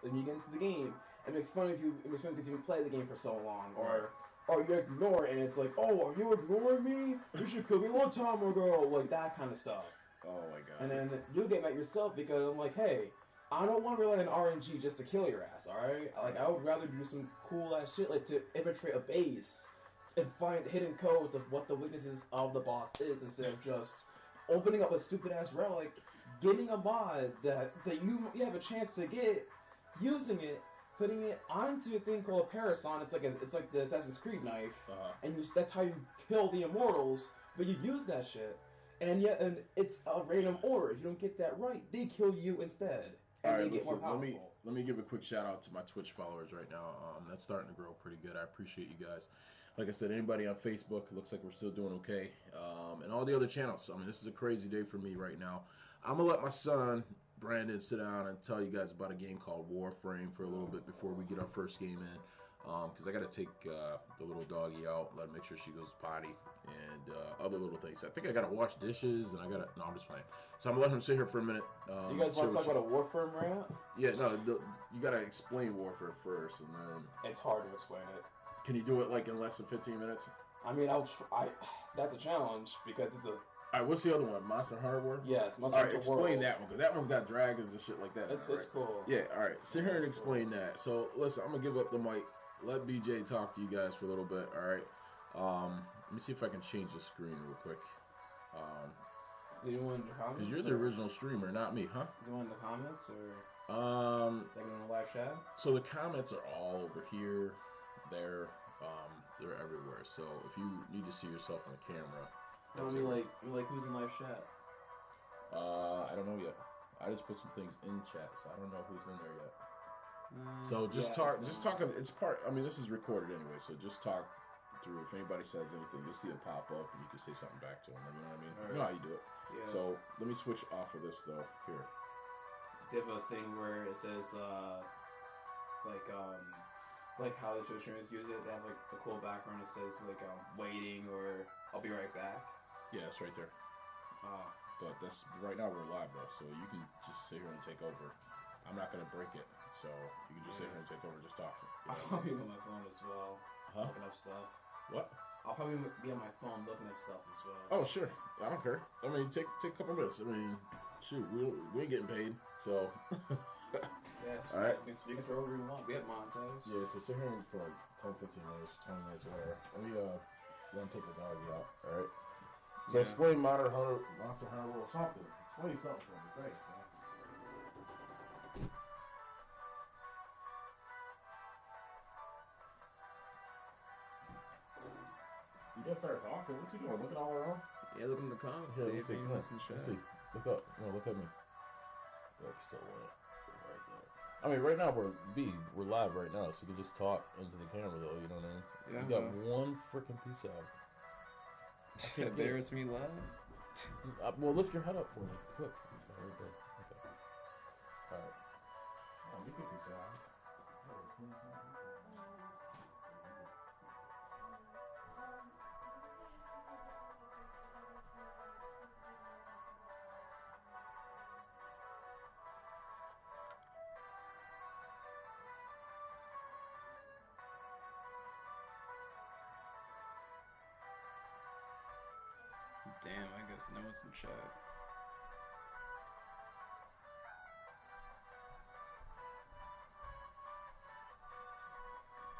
and you get into the game, it makes fun of you. It makes fun because you've played the game for so long, or you ignore it, and it's like, oh, are you ignoring me? You should kill me a long time ago, like that kind of stuff. Oh my god. And then you'll get mad yourself because I'm like, hey, I don't want to rely on RNG just to kill your ass, alright? Like, I would rather do some cool ass shit, like to infiltrate a base and find hidden codes of what the weaknesses of the boss is instead of just opening up a stupid ass relic, getting a mod that you have a chance to get, using it, putting it onto a thing called a Parasol. It's like the Assassin's Creed knife, and that's how you kill the immortals. But you use that shit, and it's a random order. If you don't get that right, they kill you instead, and they get more powerful. Let me give a quick shout out to my Twitch followers right now. That's starting to grow pretty good. I appreciate you guys. Like I said, anybody on Facebook, it looks like we're still doing okay. And all the other channels. I mean, this is a crazy day for me right now. I'm going to let my son, Brandon, sit down and tell you guys about a game called Warframe for a little bit before we get our first game in. Because I got to take the little doggy out, let her make sure she goes potty, and other little things. I think I got to wash dishes, and I got to... No, I'm just playing. So I'm going to let him sit here for a minute. You guys want to talk about a Warframe rant? Yeah, no, you got to explain Warfare first, and then... It's hard to explain it. Can you do it like in less than 15 minutes? I mean, that's a challenge because it's a... Alright, what's the other one? Monster Hunter World? Yeah, it's Monster Hunter World. Alright, explain that one, because that one's got dragons and shit like that. It's cool. Yeah, alright, sit here and explain that. So, listen, I'm going to give up the mic. Let BJ talk to you guys for a little bit, alright? Let me see if I can change the screen real quick. You want in the comments? Because you're the original streamer, not me, huh? Is it one in the comments, or... Like in the live chat? So the comments are all over here, there, they're everywhere. So if you need to see yourself on the camera... No, I mean, like who's in live chat? I don't know yet. I just put some things in chat, so I don't know who's in there yet. So just talk. It's part. I mean, this is recorded anyway, so just talk through. If anybody says anything, you'll see it pop up, and you can say something back to them. You know what I mean? Right. You know how you do it. Yeah. So let me switch off of this though. Here. They have a thing where it says like how the Twitch streamers use it. They have like a cool background that says like waiting or I'll be right back. Yeah, it's right there. But that's right now we're live though, so you can just sit here and take over. I'm not gonna break it, so you can just sit here and take over, just talking. I'll probably be on my phone as well, looking up stuff. What? I'll probably be on my phone looking at stuff as well. Oh sure, I don't care. I mean, take a couple minutes. I mean, shoot, we ain't getting paid, so. Yes, all right. You can throw whatever you want. We have montage. Yeah, so sit here for like 10, 15 minutes, 20 minutes, whatever. Let me take the doggy out. All right. So explain Monster Hunter World something. Explain something for me. Thanks, man. You gotta start talking. What you doing? Looking all around? Yeah, look in the comments. Yeah, let's see. Let's see. Look up. No, look at me. Look, so what? Right there. I mean, right now we're live right now, so you can just talk into the camera though. You know what I mean? Yeah. You got one freaking piece out. Can embarrass me live? Well, lift your head up for me, quick. Right there. Okay. All right. Oh, you can piece out. Damn, I guess no one's in chat.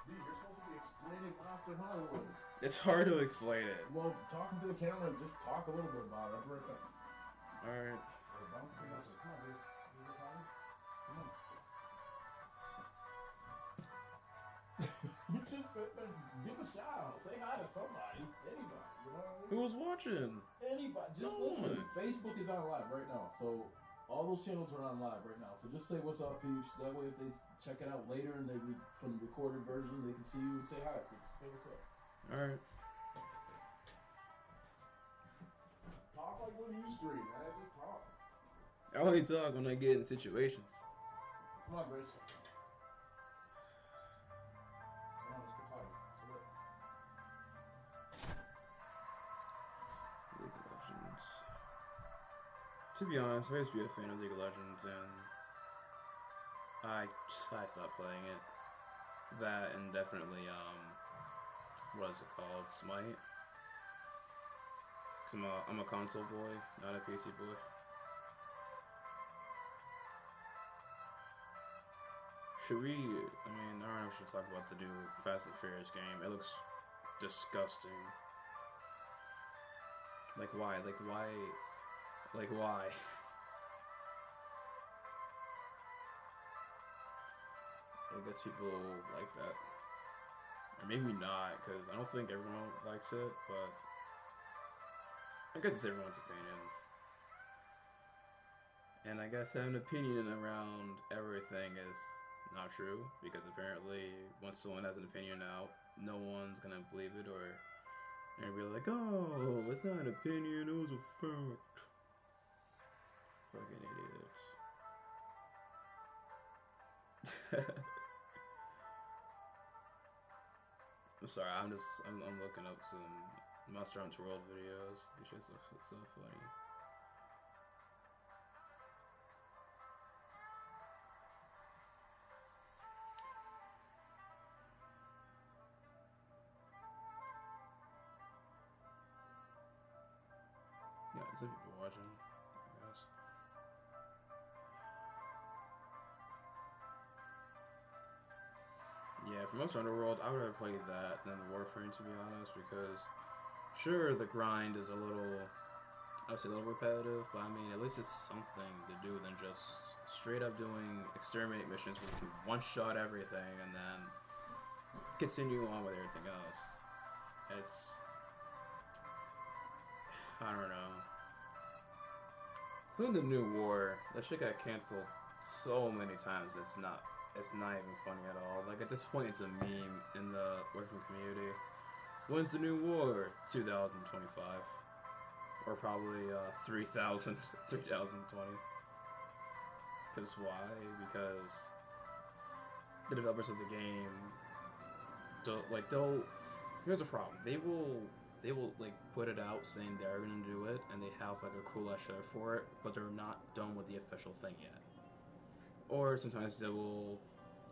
Dude, you're supposed to be explaining Monster Hunter World. It's hard to explain it. Well, talking to the camera and just talk a little bit about it. I'll be right back. Alright. Come on, dude. Come on. You just sit there, give a shout out, say hi to somebody, anybody, you know what I mean? Who's watching? Anybody, just listen. Facebook is on live right now, so all those channels are on live right now. So just say what's up, peeps. That way, if they check it out later and from the recorded version, they can see you and say hi. So just say what's up. All right. Talk like when you stream, man. Just talk. I only talk when I get in situations. Come on, Grace. League of Legends. To be honest, I used to be a fan of League of Legends, and I stopped playing it. That and definitely what is it called? Smite. Cause I'm a console boy, not a PC boy. Should we? I mean, I don't know if we should talk about the new Fast and Furious game. It looks disgusting. Like why? Like why? Like why? I guess people like that, or maybe not, because I don't think everyone likes it. But I guess it's everyone's opinion. And I guess having an opinion around everything is not true, because apparently once someone has an opinion out, no one's gonna believe it, or they're gonna be like, "Oh, it's not an opinion; it was a fact." Fucking idiots. I'm sorry. I'm looking up some Monster Hunter World videos. It's just so funny. Yeah, there's some people watching. I guess. Yeah, for Monster Hunter World, I would rather play that than Warframe, to be honest, because sure the grind is a little, I would say a little repetitive, but I mean at least it's something to do than just straight up doing exterminate missions where you can one shot everything and then continue on with everything else. It's, I don't know. Including the new war, that shit got canceled so many times. It's not even funny at all. Like at this point, it's a meme in the Warframe community. When's the new war? 2025, or probably 3000, 3020. Because why? Because the developers of the game don't like they'll. Here's a problem. They will like put it out saying they're gonna do it, and they have like a cool ass show for it, but they're not done with the official thing yet. Or sometimes they will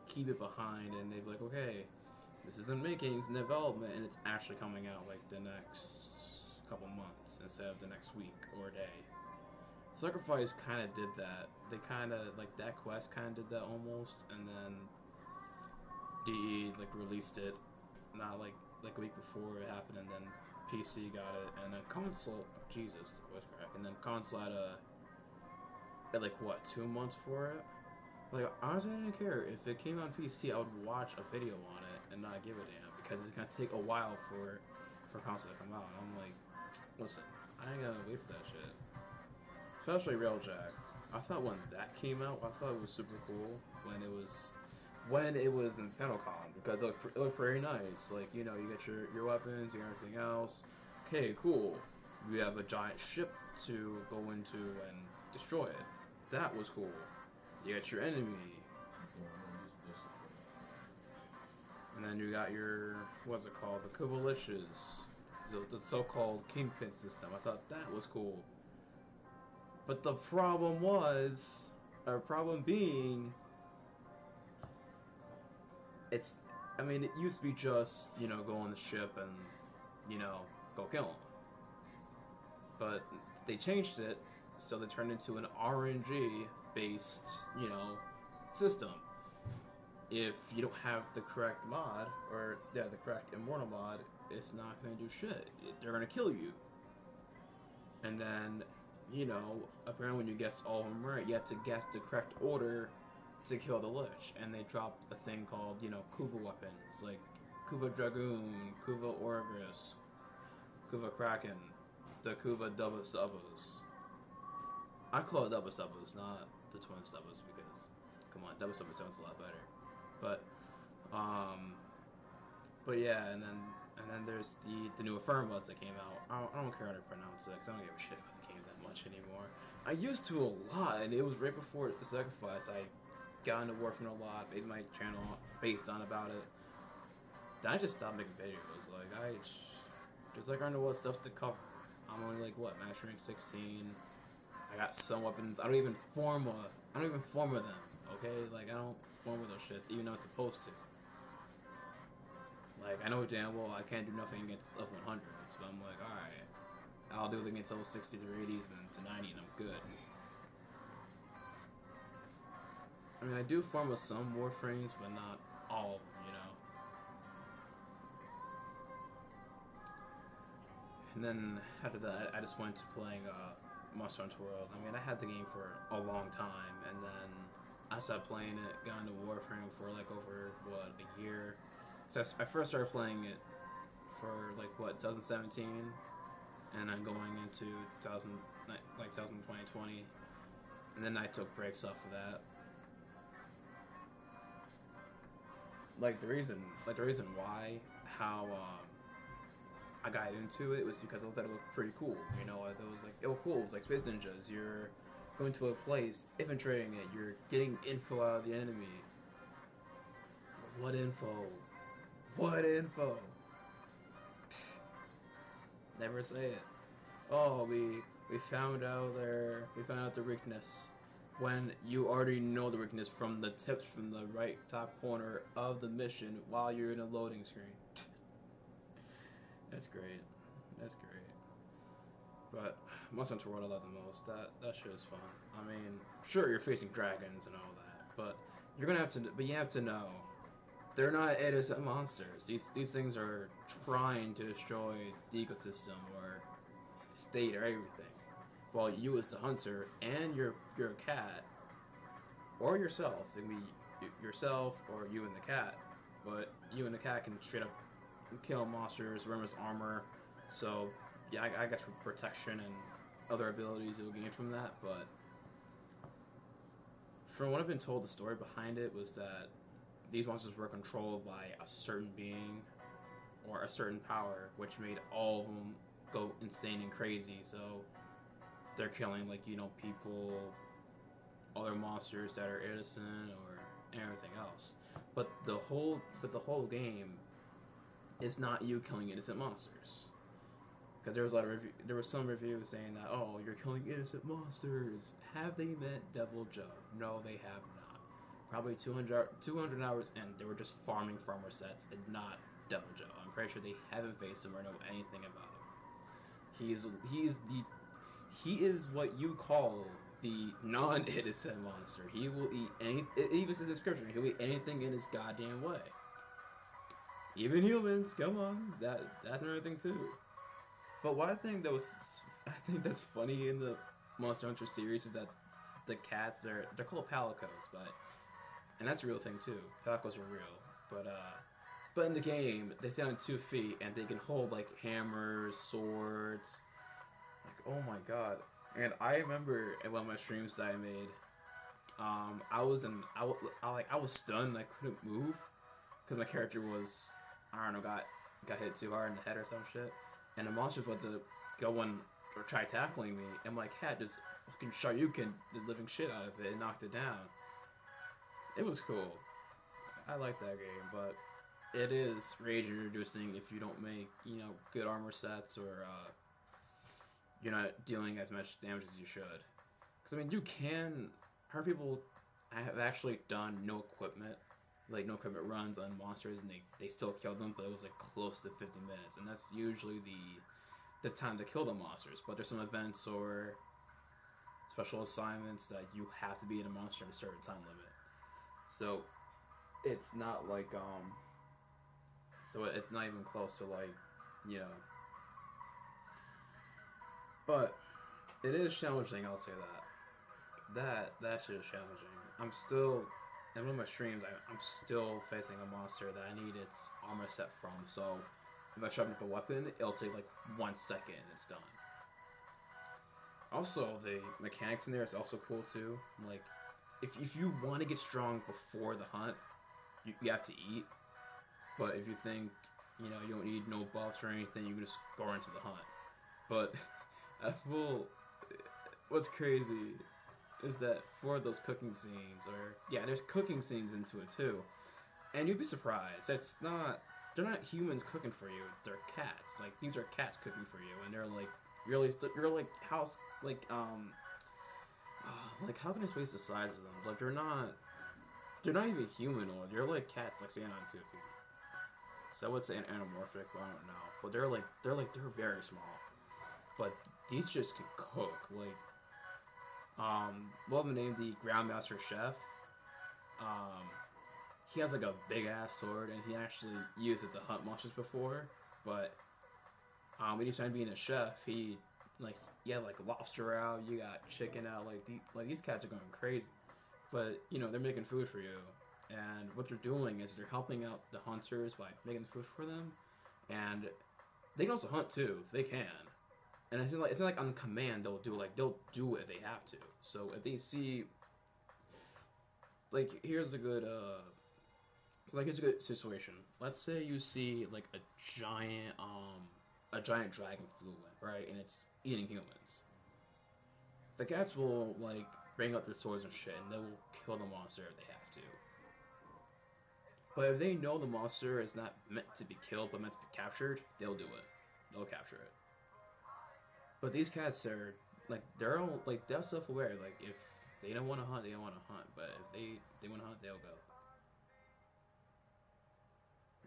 keep it behind, and they'll be like, okay, this is in making, it's in development, and it's actually coming out like the next couple months instead of the next week or day. Sacrifice kind of did that. They kind of like that quest kind of did that almost, and then DE like released it not like a week before it happened, and then PC got it, and then console. Jesus, the voice crack, and then console had like what 2 months for it. Like honestly, I didn't care if it came on PC. I would watch a video on it and not give a damn because it's gonna take a while for console to come out. And I'm like, listen, I ain't gonna wait for that shit. Especially Railjack. I thought when that came out, I thought it was super cool when it was Nintendo Con because it looked pretty nice. Like you know, you get your weapons, you get everything else. Okay, cool. You have a giant ship to go into and destroy it. That was cool. You got your enemy, and then you got your what's it called, the Kovaliches, the so-called Kingpin system. I thought that was cool. But the problem was, or problem being, it's. I mean, it used to be just go on the ship and go kill them, but they changed it so they turned into an RNG based system. If you don't have the correct mod or the correct immortal mod, it's not gonna do shit. They're gonna kill you. And then, apparently when you guessed all of them right, you have to guess the correct order to kill the Lich. And they dropped a thing called, Kuva weapons, like Kuva Dragoon, Kuva Oribus, Kuva Kraken, the Kuva Double Stubbos. I call it Double Stubbos, not the Twin Stubbos, because, come on, Double Stubbos sounds a lot better. But, um, but yeah, and then there's the new Affirmas that came out. I don't care how to pronounce it because I don't give a shit about the game that much anymore. I used to a lot, and it was right before the Sacrifice. I got into Warframe a lot, made my channel based on about it. Then I just stopped making videos. Like I just like I don't know what stuff to cover. I'm only like what Master Rank 16. I got some weapons. I don't even form them. Okay, like I don't form with those shits, even though it's supposed to. Like I know damn well I can't do nothing against level 100s, but I'm like, all right, I'll do it against level 60s or 80s and to 90, and I'm good. I mean, I do form with some Warframes, but not all of them, you know. And then after that, I just went to playing Monster Hunter World. I mean, I had the game for a long time, and then I stopped playing it, got into Warframe for like over what a year. So I first started playing it for like what 2017, and I'm going into 2000 like 2020, and then I took breaks off of that. Like the reason why how I got into it was because I thought it looked pretty cool. You know, it was like it was cool. It's like Space Ninjas. You're going to a place, infiltrating it. You're getting info out of the enemy. What info? What info? Never say it. Oh, we found out their weakness. When you already know the weakness from the tips from the right top corner of the mission while you're in a loading screen. That's great. That's great. But Monster Hunter World I love the most. That shit is fun. I mean, sure you're facing dragons and all that, but you have to know they're not innocent monsters. These things are trying to destroy the ecosystem or state or everything. While you as the hunter and your cat or yourself, it can be yourself or you and the cat, but you and the cat can straight up kill monsters, remove armor. So yeah, I guess for protection and other abilities you'll gain from that. But from what I've been told, the story behind it was that these monsters were controlled by a certain being or a certain power, which made all of them go insane and crazy. So they're killing like people, other monsters that are innocent or everything else. But the whole game is not you killing innocent monsters. Because there was some reviews saying that you're killing innocent monsters. Have they met Devil Joe? No, they have not. Probably 200 hours in, they were just farming farmer sets and not Devil Joe. I'm pretty sure they haven't faced him or know anything about him. He is what you call the non-innocent monster. He will eat any. It even says description. He'll eat anything in his goddamn way. Even humans. Come on, that's another thing too. But what I think that's funny in the Monster Hunter series is that the cats they're called palicos, and that's a real thing too. Palicos are real, but in the game they stand on 2 feet and they can hold like hammers, swords. Like oh my god! And I remember in one of my streams that I made, I was stunned. I couldn't move because my character was I don't know got hit too hard in the head or some shit, and the monster's about to go and or try tackling me, and my cat just fucking Shoryuken the living shit out of it and knocked it down. It was cool. I like that game, but it is rage introducing if you don't make good armor sets or you're not dealing as much damage as you should. Because I mean, you can. I heard people have actually done no equipment, like no equipment runs on monsters, and they still kill them, but it was like close to 50 minutes, and that's usually the time to kill the monsters. But there's some events or special assignments that you have to be in a monster at a certain time limit. So it's not like so it's not even close to like you know. But it is challenging. I'll say that. That shit is challenging. I'm still in one of my streams. I'm still facing a monster that I need its armor set from. So if I sharpen up a weapon, it'll take like 1 second and it's done. Also, the mechanics in there is also cool too. Like, if you want to get strong before the hunt, you have to eat. But if you think you don't need no buffs or anything, you can just go into the hunt. But what's crazy is that for those cooking scenes, or yeah, there's cooking scenes into it too, and you'd be surprised. They're not humans cooking for you. They're cats. Like these are cats cooking for you, and they're like you're like house like how can I space the size of them? Like they're not. they're not even humanoid. They're like cats, like saying on 2 feet. So I would say an anamorphic, but I don't know. But they're very small. But these just can cook. Like what was the name? The Grandmaster Chef. Um, he has like a big ass sword, and he actually used it to hunt monsters before. But when he's trying to be a chef, like you have like lobster out, you got chicken out. Like these cats are going crazy. But you know they're making food for you, and what they're doing is they're helping out the hunters by making food for them, and they can also hunt too. They can, and it's not like on command they'll do it if they have to. So if they see like here's a good situation. Let's say you see like a giant dragon flew in, right, and it's eating humans. The cats will like bring up their swords and shit, and they will kill the monster if they have to. But if they know the monster is not meant to be killed but meant to be captured, they'll do it. They'll capture it. But these cats are like they're self-aware. Like if they don't want to hunt, they don't want to hunt. But if they want to hunt, they'll go.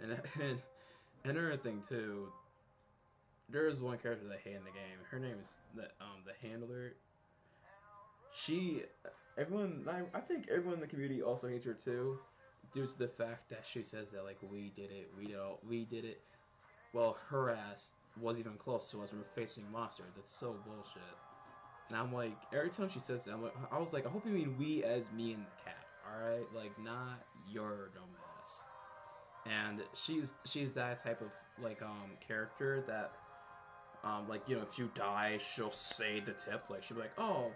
And another thing too, there is one character that I hate in the game. Her name is the Handler. She I think everyone in the community also hates her too, due to the fact that she says that like we did it. Well, her ass wasn't even close to us when we were facing monsters. That's so bullshit. And I'm like, every time she says that, I was like, I hope you mean we as me and the cat, all right? Like not your dumbass. And she's that type of like character that like you know if you die she'll say the tip, like she'll be like oh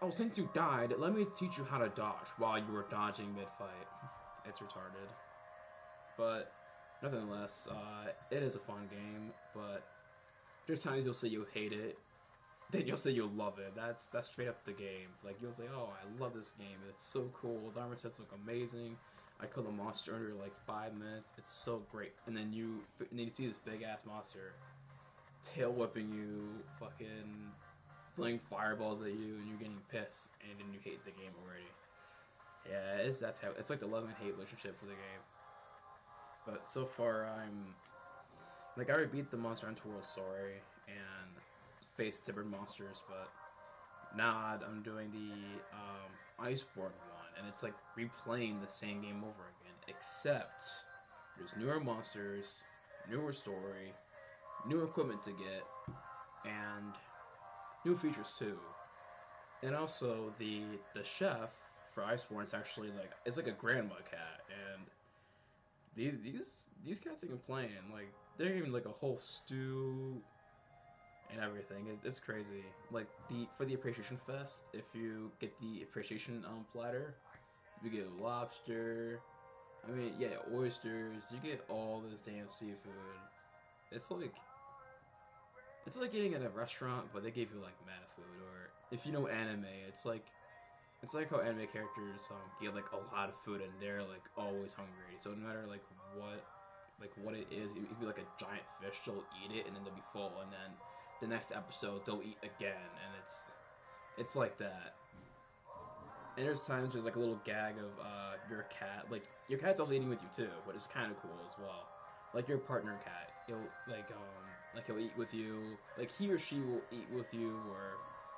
since you died let me teach you how to dodge while you were dodging mid-fight. It's retarded, but nonetheless it is a fun game. But there's times you'll say you hate it, then you'll say you'll love it. That's straight up the game. Like you'll say, "Oh, I love this game. It's so cool. The armor sets look amazing. I killed a monster under like 5 minutes. It's so great." And then you see this big ass monster tail whipping you, fucking throwing fireballs at you, and you're getting pissed, and then you hate the game already. Yeah, it's like the love and hate relationship for the game. But so far, I already beat the Monster Hunter World Story and faced different monsters, but now I'm doing the Iceborne one, and it's like replaying the same game over again, except there's newer monsters, newer story, new equipment to get, and new features too. And also the chef for Iceborne is actually like it's like a grandma cat, and these cats ain't playing. Like they're even like a whole stew and everything. It's crazy. Like for the Appreciation Fest, if you get the Appreciation platter, you get lobster. I mean, yeah, oysters. You get all this damn seafood. It's like it's like eating at a restaurant, but they give you like mad food. Or if you know anime, it's like how anime characters get like a lot of food and they're like always hungry. So no matter what it is, it could be like a giant fish. They'll eat it and then they'll be full, and then the next episode they'll eat again, and it's like that. And there's times there's like a little gag of your cat, like your cat's also eating with you too, but it's kind of cool as well. Like your partner cat, he'll eat with you, like he or she will eat with you or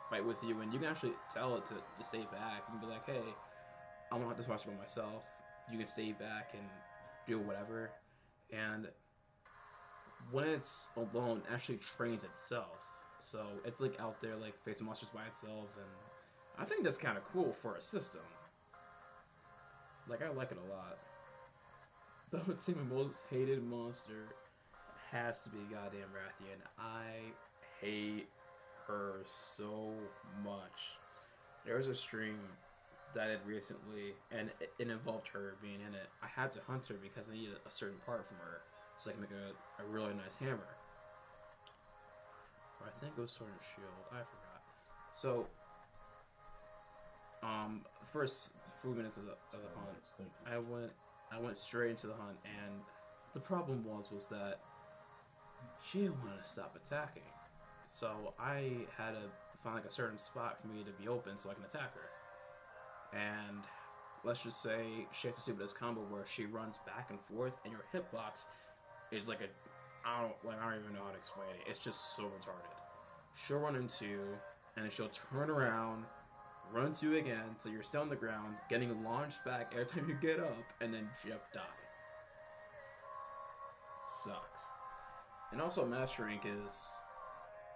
fight with you, and you can actually tell it to stay back and be like, hey, I want this monster by myself. You can stay back and do whatever. And when it's alone, it actually trains itself. So it's like out there like facing monsters by itself, and I think that's kind of cool for a system. Like I like it a lot. But I would say my most hated monster has to be goddamn Rathian. I hate her so much. There was a stream that I did recently, and it involved her being in it. I had to hunt her because I needed a certain part from her so I can make a really nice hammer. Or I think it was Sword and Shield. I forgot. So, first few minutes of the hunt, I went straight into the hunt, and the problem was that she didn't want to stop attacking. So I had to find like a certain spot for me to be open so I can attack her. And let's just say she has to do this combo where she runs back and forth, and your hitbox is like a I don't even know how to explain it. It's just so retarded. She'll run into you, and then she'll turn around, run to you again, so you're still on the ground, getting launched back every time you get up, and then just die. Sucks. And also Master Rank is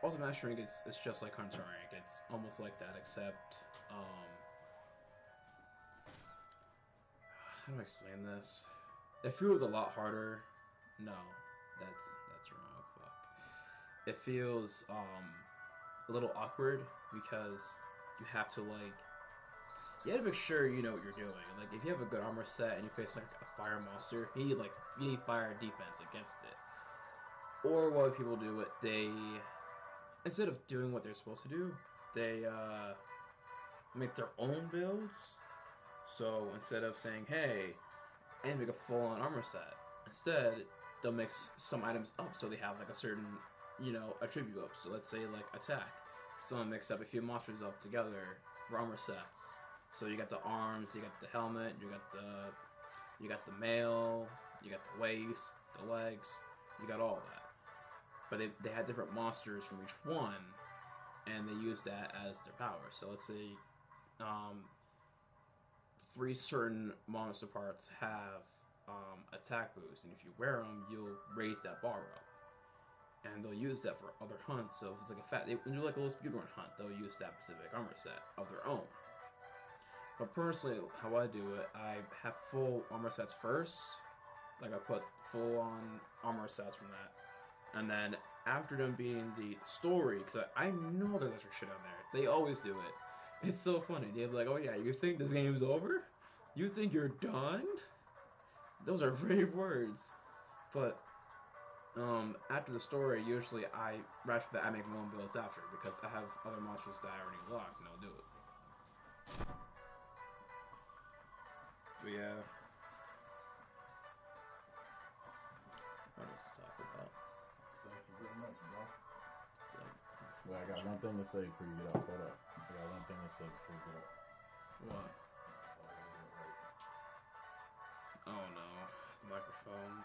it's just like Hunter Rank. It's almost like that, except how do I explain this? It feels a lot harder. No, that's wrong. Fuck. It feels a little awkward because you have to you have to make sure you know what you're doing. Like if you have a good armor set and you face like a fire monster, you need fire defense against it. Or what people do it, they instead of doing what they're supposed to do, they make their own builds. So instead of saying, "Hey, I need to make a full-on armor set," instead they'll mix some items up so they have like a certain, attribute up. So let's say like attack. Someone mix up a few monsters up together for armor sets. So you got the arms, you got the helmet, you got the mail, you got the waist, the legs, you got all that. But they had different monsters from each one, and they use that as their power. So let's say 3 certain monster parts have attack boost, and if you wear them, you'll raise that bar up. And they'll use that for other hunts. So if it's like when you do like a little speedrun hunt, they'll use that specific armor set of their own. But personally, how I do it, I have full armor sets first. Like I put full on armor sets from that. And then after them beating the story, because I know there's extra shit on there. They always do it. It's so funny. They're like, "Oh yeah, you think this game's over? You think you're done?" Those are brave words. But after the story, usually I make my own builds after because I have other monsters that I already locked, and I'll do it. But yeah. What else to talk about? Thank you very much, bro. So, Well, I got one thing to say before you get up. Hold up. I got one thing to say before you get up. what? Oh no, the microphone.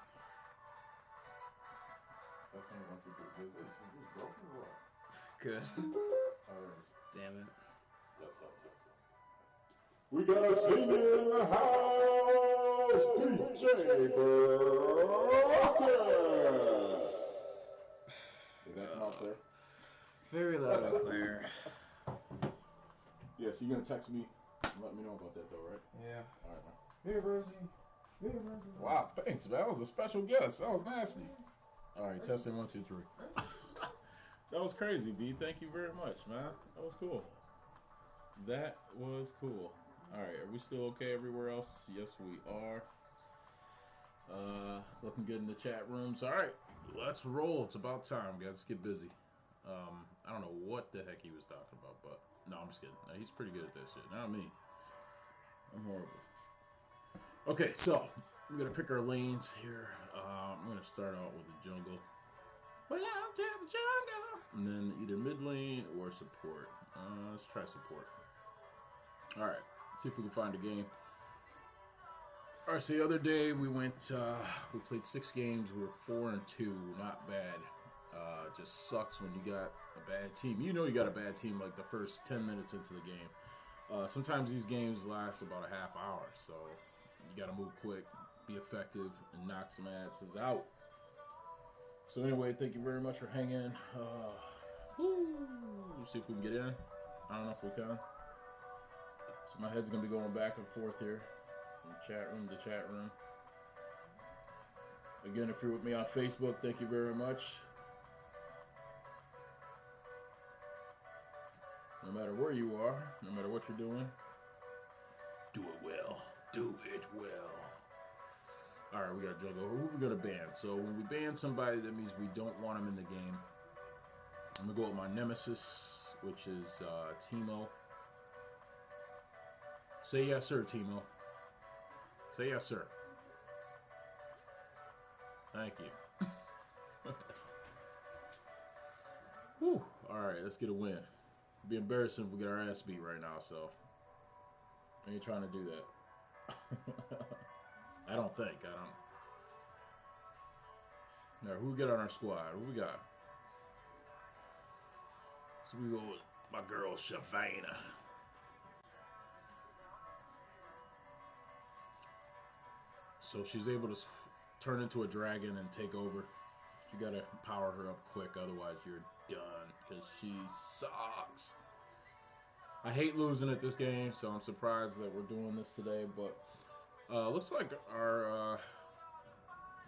That's only 1, 2, 3. Is this broken or what? Good. Alright. Damn it. That's what I'm talking about. We got a singer in the house, DJ Broadcast. Did that come out clear? Very loud and clear. Yeah, so you're gonna text me and let me know about that though, right? Yeah. Alright, man. Hey, Rosie. Hey, Rosie. Wow, thanks, man. That was a special guest. That was nasty. Alright, testing 1, 2, 3. That was crazy, B. Thank you very much, man. That was cool. That was cool. Alright, are we still okay everywhere else? Yes, we are. Looking good in the chat rooms. Alright, let's roll. It's about time, guys. Let's get busy. I don't know what the heck he was talking about, but no, I'm just kidding. No, he's pretty good at that shit. Not me. I'm horrible. Okay, so we're gonna pick our lanes here. I'm gonna start out with the jungle. Well, out to the jungle. And then either mid lane or support. Let's try support. All right, see if we can find a game. All right, so the other day we played 6 games. We were 4-2, not bad. Just sucks when you got a bad team. You know you got a bad team like the first 10 minutes into the game. Sometimes these games last about a half hour, so you got to move quick, be effective, and knock some asses out. So anyway, thank you very much for hanging. See if we can get in. I don't know if we can. So my head's going to be going back and forth here from chat room to chat room. Again, if you're with me on Facebook, thank you very much. No matter where you are, no matter what you're doing, do it well. Do it well. Alright, we got jungle. Who are we going to ban? So when we ban somebody, that means we don't want them in the game. I'm going to go with my nemesis, which is Teemo. Say yes, sir, Teemo. Say yes, sir. Thank you. Whew. Alright, let's get a win. It'd be embarrassing if we get our ass beat right now, so I ain't trying to do that. don't think. I don't. Now, who we got on our squad? Who we got? So we go with my girl, Shavana. So she's able to turn into a dragon and take over. You gotta power her up quick, otherwise you're done, because she sucks. I hate losing at this game, so I'm surprised that we're doing this today, but looks like our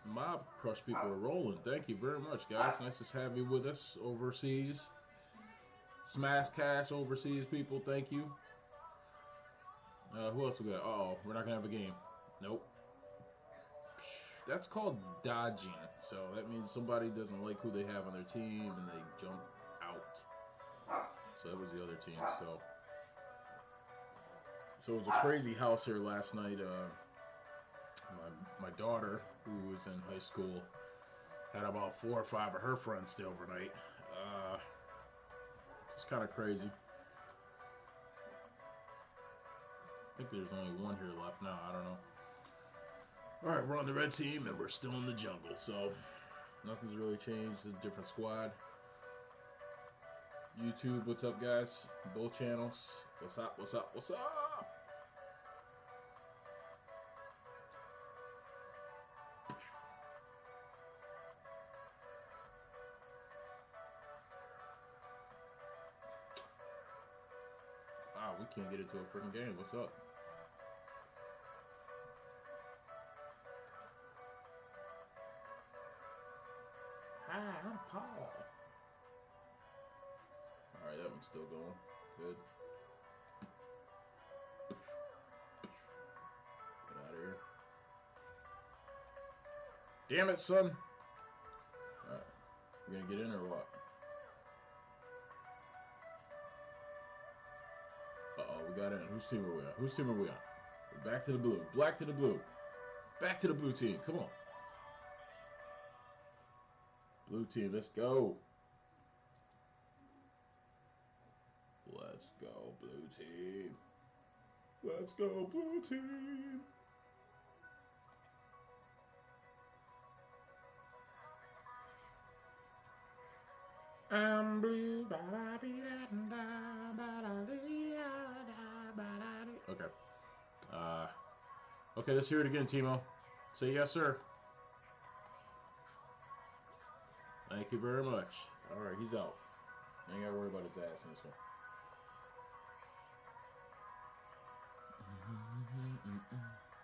Mob Crush people are rolling. Thank you very much, guys. Nice to have you with us overseas. Smash Cash overseas people, thank you. Who else we got? Uh-oh, we're not going to have a game. Nope. That's called dodging. So that means somebody doesn't like who they have on their team and they jump out. So that was the other team. So it was a crazy house here last night. My daughter, who was in high school, had about 4 or 5 of her friends stay overnight. It's kind of crazy. I think there's only one here left now. I don't know. Alright, we're on the red team and we're still in the jungle, so nothing's really changed. It's a different squad. YouTube, what's up, guys? Both channels. What's up, what's up, what's up? Wow, we can't get into a freaking game. What's up? Hi, I'm Paul. Alright, that one's still going. Good. Get out of here. Damn it, son! Alright. You gonna get in or what? Uh-oh, we got in. Whose team are we on? Whose team are we on? We're back to the blue. Black to the blue. Back to the blue team. Come on. Blue team, let's go. Let's go, blue team. Let's go, blue team. I'm blue. Okay. Okay, let's hear it again, Timo. Say yes, sir. Thank you very much. Alright, he's out. Ain't gotta worry about his ass in this one.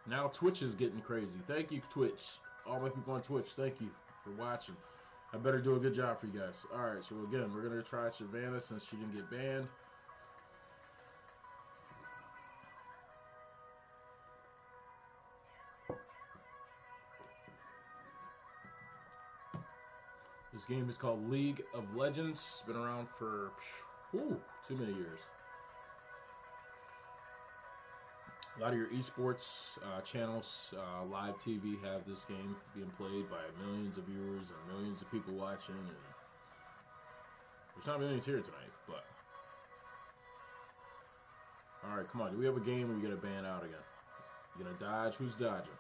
Now Twitch is getting crazy. Thank you, Twitch. All my people on Twitch, thank you for watching. I better do a good job for you guys. Alright, so again, we're going to try Shavana since she didn't get banned. This game is called League of Legends. It's been around for too many years. A lot of your esports channels, live TV, have this game being played by millions of viewers and millions of people watching. And there's not millions here tonight, but all right, come on. Do we have a game where we get a ban out again? You gonna dodge? Who's dodging?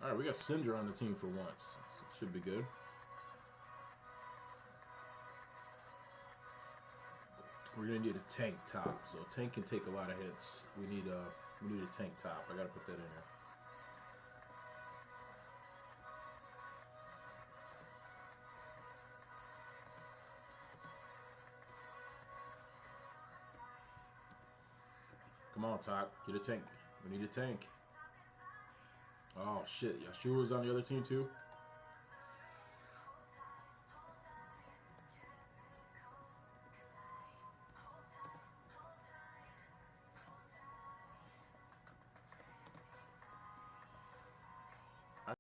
All right, we got Syndra on the team for once. So it should be good. We're gonna need a tank top, so a tank can take a lot of hits. We need a tank top. I gotta put that in here. Come on, top, get a tank. We need a tank. Oh shit, Yashua's on the other team too.